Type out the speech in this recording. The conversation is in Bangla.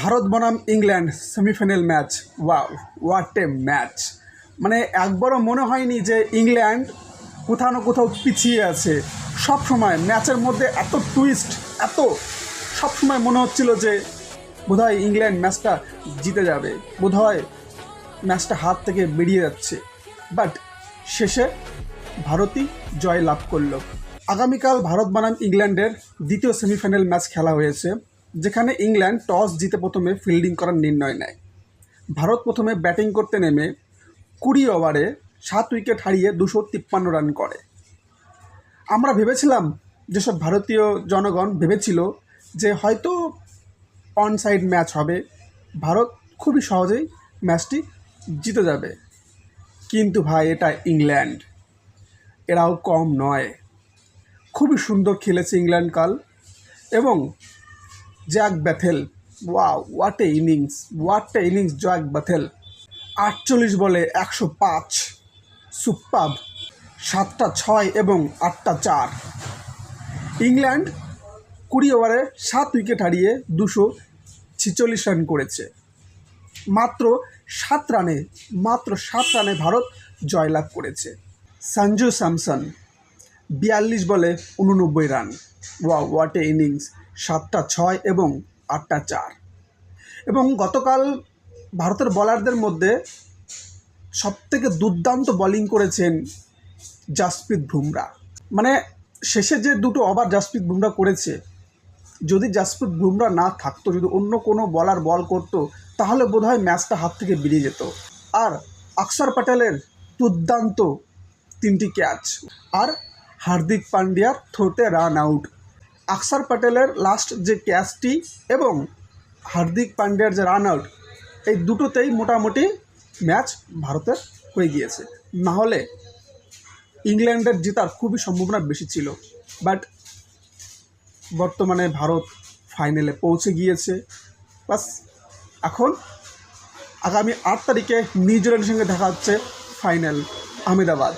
ভারত বনাম England semifinal match. Wow, what A match! মানে একবারও মনে হয়নি যে ইংল্যান্ড কোথাও না কোথাও পিছিয়ে আছে। সব সময় ম্যাচের মধ্যে এত টুইস্ট, এত সবসময় মনে হচ্ছিল যে বোধহয় ইংল্যান্ড ম্যাচটা জিতে যাবে, বোধহয় ম্যাচটা হাত থেকে বেরিয়ে যাচ্ছে। বাট শেষে ভারতই জয় লাভ করলো। আগামীকাল ভারত বনাম ইংল্যান্ডের দ্বিতীয় সেমিফাইনাল ম্যাচ খেলা হয়েছে, যেখানে ইংল্যান্ড টস জিতে প্রথমে ফিল্ডিং করার নির্ণয় নেয়। ভারত প্রথমে ব্যাটিং করতে নেমে 20 ওভারে 7 উইকেট হারিয়ে 253 রান করে। আমরা ভেবেছিলাম, যেসব ভারতীয় জনগণ ভেবেছিল যে হয়তো অন সাইড ম্যাচ হবে, ভারত খুবই সহজেই ম্যাচটি জিতে যাবে। কিন্তু ভাই, এটা ইংল্যান্ড, এরাও কম নয়। খুবই সুন্দর খেলেছে ইংল্যান্ড কাল। এবং Jack Bethell, wow, what a innings, what a innings Jack Bethell! 48 বলে 105, সুপারব। 7টা 6 এবং 8টা 4। ইংল্যান্ড 20 ওভারে 7 উইকেট হারিয়ে 246 রান করেছে। মাত্র 7 রানে ভারত জয়লাভ করেছে। সঞ্জু স্যামসন 42 বলে 89 run. Wow, what a innings! 7টা 6 এবং 8টা 4। এবং গতকাল ভারতের বলারদের মধ্যে সবথেকে দুর্দান্ত বোলিং করেছেন জাসপ্রীত বুমরা। মানে শেষে যে দুটো ওভার জাসপ্রীত বুমরা করেছে, যদি জাসপ্রীত বুমরা না থাকতো, যদি অন্য কোনো বলার বল করতো, তাহলে বোধহয় ম্যাচটা হাত থেকে বেরিয়ে যেত। আর অক্ষর প্যাটেলের দুর্দান্ত 3টি ক্যাচ, আর হার্দিক পান্ডিয়ার থ্রোতে রান আউট। অক্ষর প্যাটেলের লাস্ট যে ক্যাচটি এবং হার্দিক পান্ডিয়ার যে রান আউট, এই দুটোতেই মোটামুটি ম্যাচ ভারতের হয়ে গিয়েছে। নাহলে ইংল্যান্ডের জেতার খুবই সম্ভাবনা বেশি ছিল। বাট বর্তমানে ভারত ফাইনালে পৌঁছে গিয়েছে। বাস এখন আগামী 8 তারিখে নিউজিল্যান্ডের সঙ্গে দেখা হচ্ছে ফাইনাল, আহমেদাবাদ।